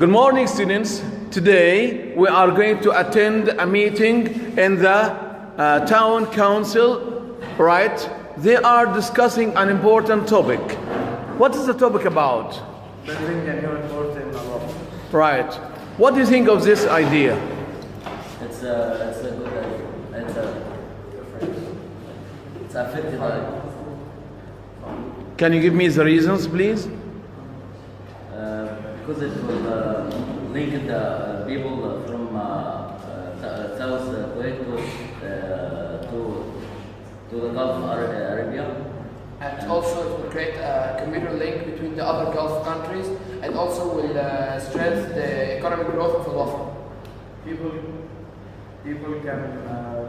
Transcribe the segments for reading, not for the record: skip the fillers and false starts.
Good morning, students. Today we are going to attend a meeting in the town council, right? They are discussing an important topic. What is the topic about? Building a new airport in Morocco. Right. What do you think of this idea? It's a good idea. It's a 55. Can you give me the reasons, please? Because it will link the people from South Kuwait to the Gulf Arabia. And also it will create a commuter link between the other Gulf countries, and also will strengthen the economic growth of the Gulf. People can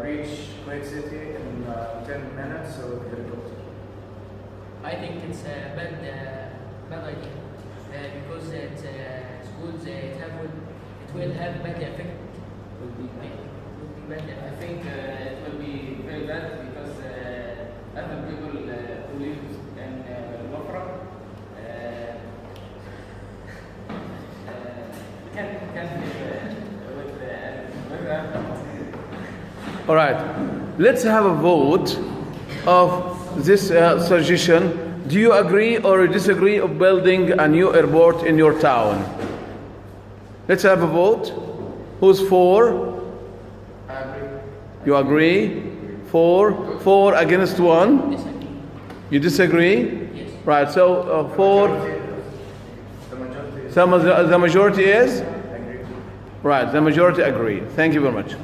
reach Kuwait City in 10 minutes with helicopter. I think it's a bad idea because schools it will have bad effect. I think it will be very bad because other people who live in Wafra can live with All right. Let's have a vote of this suggestion. Do you agree or disagree of building a new airport in your town? Let's have a vote. Who's for? I agree. You agree? Four against one. Disagree. You disagree? Yes. Right. So four. The majority is? Agree. Right. The majority agree. Thank you very much.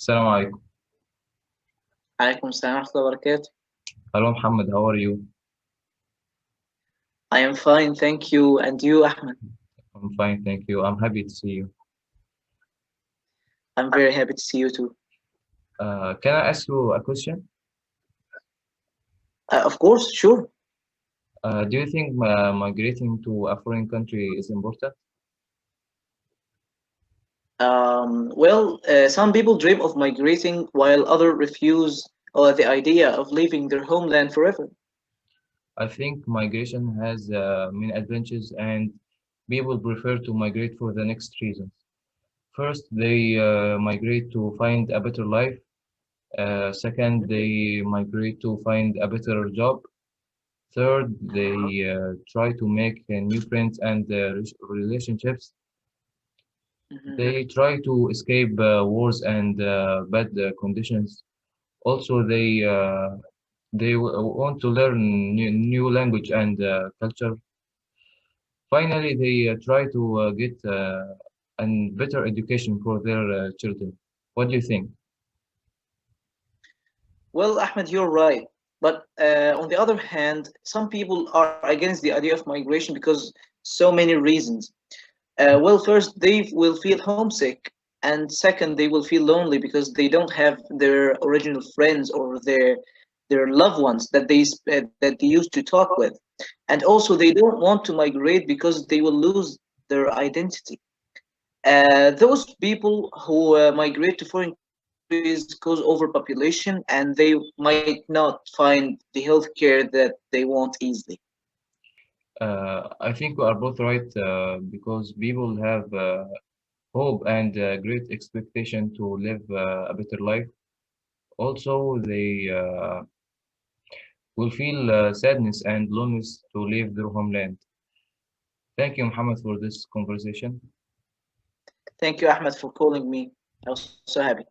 السلام عليكم. عليكم السلام ورحمة الله وبركاته. Hello Muhammad, how are you? I am fine, thank you. And you, Ahmed? I'm fine, thank you. I'm happy to see you. I'm very happy to see you too. Can I ask you a question? Of course, sure. Do you think migrating to a foreign country is important? Some people dream of migrating while others refuse the idea of leaving their homeland forever. I think migration has many advantages, and people prefer to migrate for the next reasons. First, they migrate to find a better life. Second, they migrate to find a better job. Third, they try to make new friends and relationships. They try to escape wars and bad conditions. Also, they want to learn new language and culture. Finally, they try to get a better education for their children. What do you think? Well, Ahmed, you're right. But on the other hand, some people are against the idea of migration because so many reasons. First, they will feel homesick, and second, they will feel lonely because they don't have their original friends or their loved ones that they used to talk with, and also they don't want to migrate because they will lose their identity. Those people who migrate to foreign countries cause overpopulation, and they might not find the healthcare that they want easily. I think we are both right because people have hope and great expectation to live a better life. Also, they will feel sadness and loneliness to leave their homeland. Thank you, Muhammad, for this conversation. Thank you, Ahmed, for calling me. I was so happy.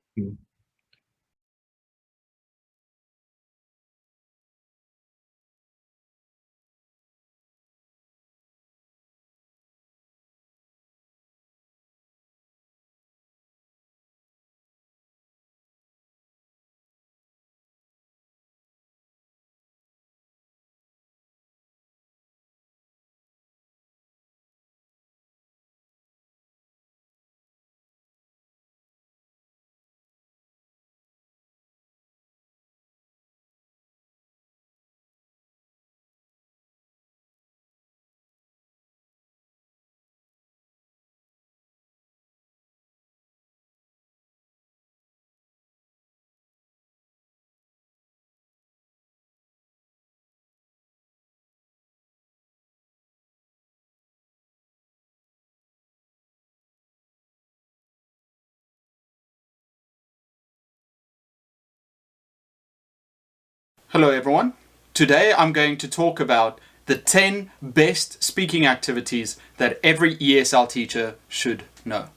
Hello everyone. Today I'm going to talk about the 10 best speaking activities that every ESL teacher should know.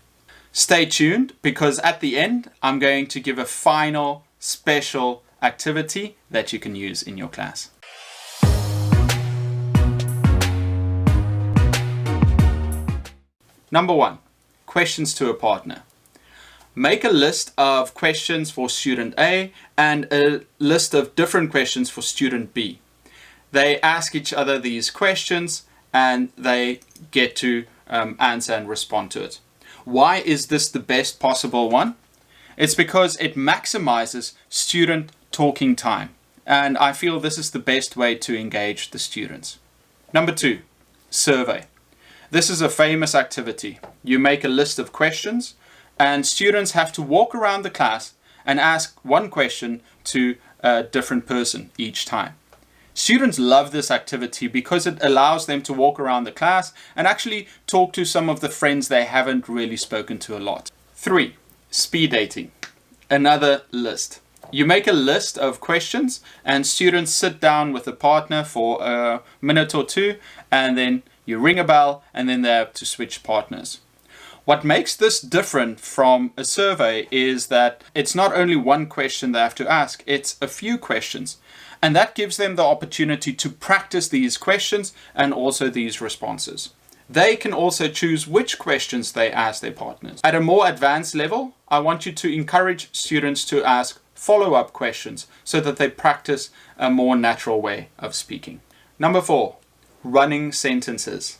Stay tuned because at the end I'm going to give a final special activity that you can use in your class. Number 1, questions to a partner. Make a list of questions for student A and a list of different questions for student B. They ask each other these questions and they get to answer and respond to it. Why is this the best possible one? It's because it maximizes student talking time, and I feel this is the best way to engage the students. Number 2, survey. This is a famous activity. You make a list of questions and students have to walk around the class and ask one question to a different person each time. Students love this activity because it allows them to walk around the class and actually talk to some of the friends they haven't really spoken to a lot. 3, speed dating. Another list. You make a list of questions and students sit down with a partner for a minute or two and then you ring a bell and then they have to switch partners. What makes this different from a survey is that it's not only one question they have to ask, it's a few questions. And that gives them the opportunity to practice these questions and also these responses. They can also choose which questions they ask their partners. At a more advanced level, I want you to encourage students to ask follow-up questions so that they practice a more natural way of speaking. Number 4, running sentences.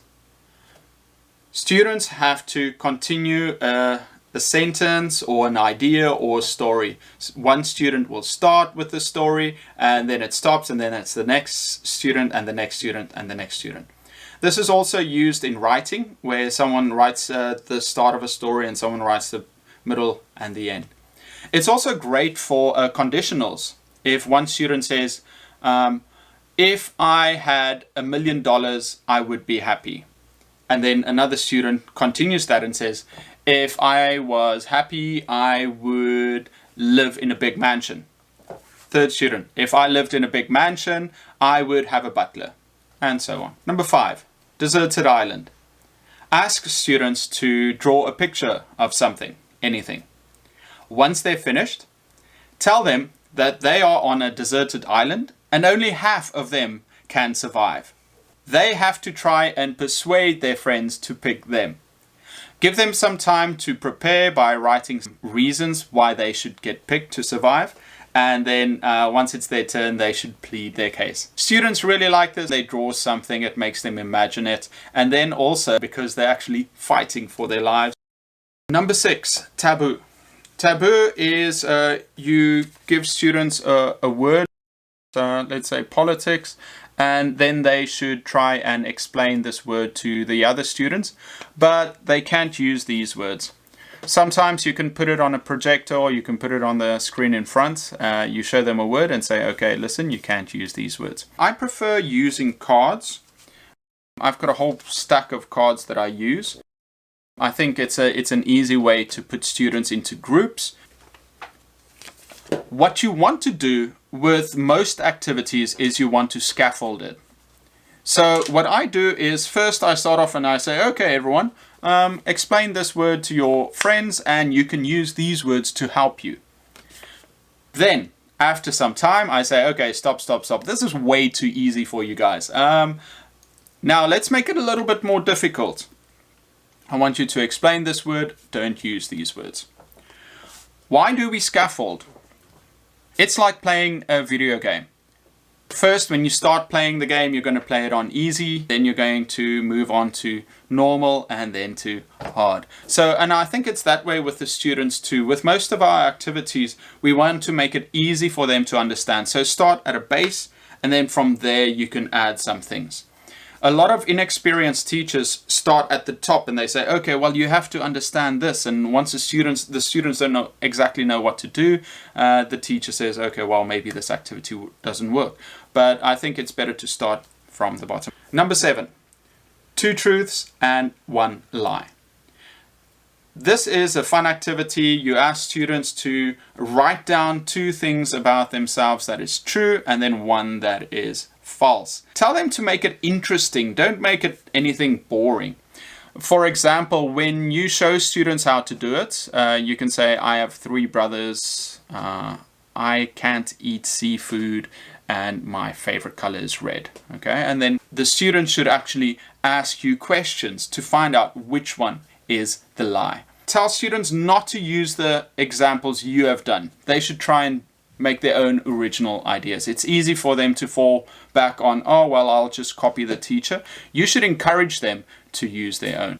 Students have to continue a sentence or an idea or a story. One student will start with the story and then it stops and then it's the next student and the next student and the next student. This is also used in writing where someone writes the start of a story and someone writes the middle and the end. It's also great for conditionals. If one student says, if I had $1 million, I would be happy. And then another student continues that and says, if I was happy, I would live in a big mansion. Third student, if I lived in a big mansion, I would have a butler, and so on. Number 5, deserted island. Ask students to draw a picture of something, anything. Once they're finished, tell them that they are on a deserted island and only half of them can survive. They have to try and persuade their friends to pick them. Give them some time to prepare by writing reasons why they should get picked to survive. And then once it's their turn, they should plead their case. Students really like this. They draw something, it makes them imagine it. And then also because they're actually fighting for their lives. Number 6, taboo. Taboo is you give students a word, let's say politics, and then they should try and explain this word to the other students, but they can't use these words. Sometimes you can put it on a projector or you can put it on the screen in front. You show them a word and say, okay, listen, you can't use these words. I prefer using cards. I've got a whole stack of cards that I use. I think it's an easy way to put students into groups. What you want to do with most activities is you want to scaffold it. So what I do is first I start off and I say, okay, everyone, explain this word to your friends and you can use these words to help you. Then after some time I say, okay, stop. This is way too easy for you guys. Now let's make it a little bit more difficult. I want you to explain this word, don't use these words. Why do we scaffold? It's like playing a video game. First, when you start playing the game, you're going to play it on easy, then you're going to move on to normal and then to hard. And I think it's that way with the students too. With most of our activities, we want to make it easy for them to understand. So start at a base and then from there you can add some things. A lot of inexperienced teachers start at the top and they say, okay, well, you have to understand this. And once the students don't exactly know what to do, the teacher says, okay, well, maybe this activity doesn't work. But I think it's better to start from the bottom. 7, 2 truths and 1 lie. This is a fun activity. You ask students to write down 2 things about themselves that is true and then 1 that is false. Tell them to make it interesting. Don't make it anything boring. For example, when you show students how to do it, you can say, I have 3 brothers, I can't eat seafood, and my favorite color is red. Okay, and then the students should actually ask you questions to find out which one is the lie. Tell students not to use the examples you have done. They should try and make their own original ideas. It's easy for them to fall back on, oh, well, I'll just copy the teacher. You should encourage them to use their own.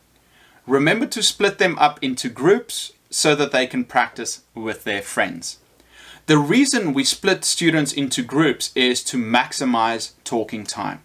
Remember to split them up into groups so that they can practice with their friends. The reason we split students into groups is to maximize talking time.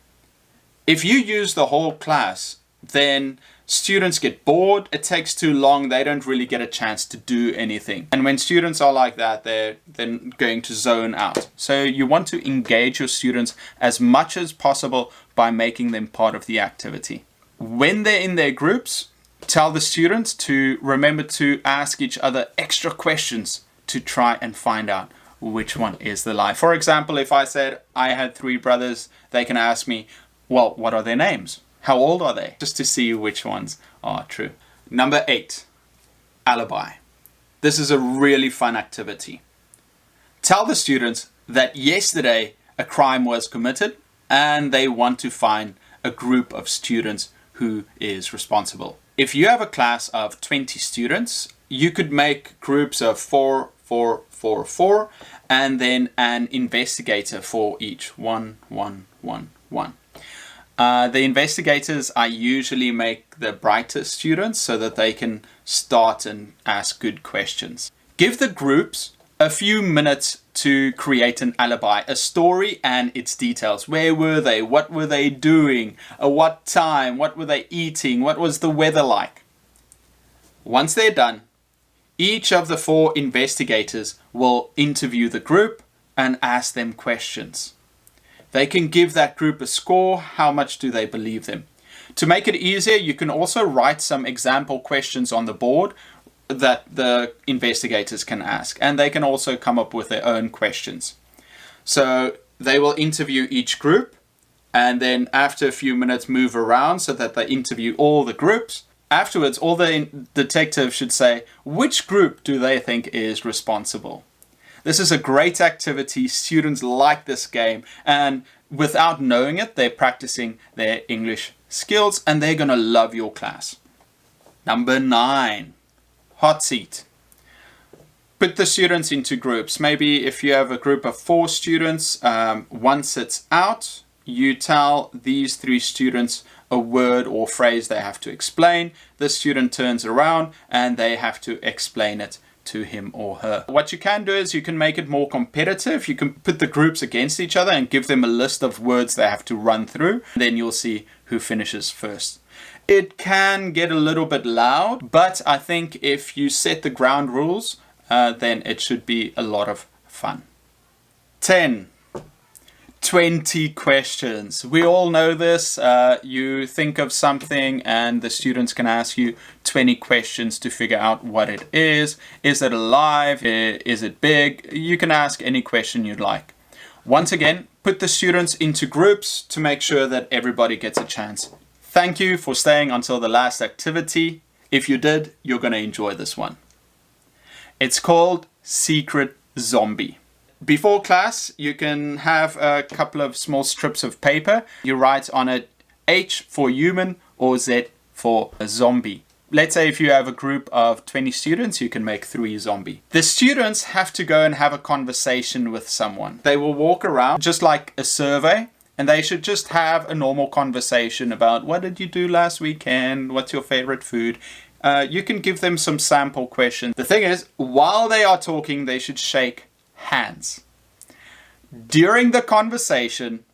If you use the whole class, then students get bored, it takes too long, they don't really get a chance to do anything. And when students are like that, they're then going to zone out. So you want to engage your students as much as possible by making them part of the activity. When they're in their groups, tell the students to remember to ask each other extra questions to try and find out which one is the lie. For example, if I said I had 3 brothers, they can ask me, well, what are their names? How old are they? Just to see which ones are true. Number 8, alibi. This is a really fun activity. Tell the students that yesterday a crime was committed and they want to find a group of students who is responsible. If you have a class of 20 students, you could make groups of 4, 4, 4, 4, and then an investigator for each. 1, 1, 1, 1. The investigators I usually make the brighter students so that they can start and ask good questions. Give the groups a few minutes to create an alibi, a story and its details. Where were they? What were they doing? At what time? What were they eating? What was the weather like? Once they're done, each of the 4 investigators will interview the group and ask them questions. They can give that group a score. How much do they believe them? To make it easier, you can also write some example questions on the board that the investigators can ask, and they can also come up with their own questions. So they will interview each group and then after a few minutes move around so that they interview all the groups. Afterwards, all the detectives should say which group do they think is responsible. This is a great activity. Students like this game, and without knowing it, they're practicing their English skills and they're going to love your class. Number 9, hot seat. Put the students into groups. Maybe if you have a group of 4 students, one sits out. You tell these 3 students a word or phrase they have to explain. The student turns around and they have to explain it to him or her. What you can do is you can make it more competitive. You can put the groups against each other and give them a list of words they have to run through. Then you'll see who finishes first. It can get a little bit loud, but I think if you set the ground rules, then it should be a lot of fun. 10. 20 questions. We all know this. You think of something and the students can ask you 20 questions to figure out what it is. Is it alive? Is it big? You can ask any question you'd like. Once again, put the students into groups to make sure that everybody gets a chance. Thank you for staying until the last activity. If you did, you're going to enjoy this one. It's called Secret Zombie. Before class, you can have a couple of small strips of paper. You write on it H for human or Z for a zombie. Let's say if you have a group of 20 students, you can make 3 zombie. The students have to go and have a conversation with someone. They will walk around just like a survey, and they should just have a normal conversation about what did you do last weekend? What's your favorite food? You can give them some sample questions. The thing is, while they are talking, they should shake hands. During the conversation,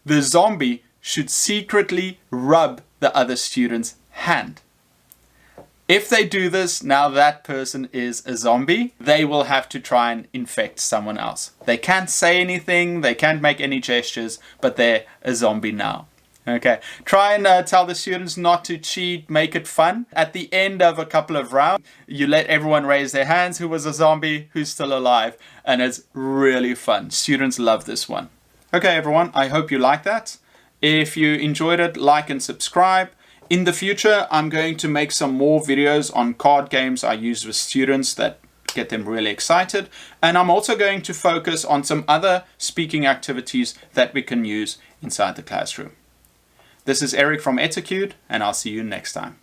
the zombie should secretly rub the other student's hand. If they do this, now that person is a zombie. They will have to try and infect someone else. They can't say anything, they can't make any gestures, but they're a zombie now. Okay, try and tell the students not to cheat, make it fun. At the end of a couple of rounds, you let everyone raise their hands who was a zombie, who's still alive, and it's really fun. Students love this one. Okay, everyone, I hope you like that. If you enjoyed it, like and subscribe. In the future, I'm going to make some more videos on card games I use with students that get them really excited. And I'm also going to focus on some other speaking activities that we can use inside the classroom. This is Eric from Etiquette, and I'll see you next time.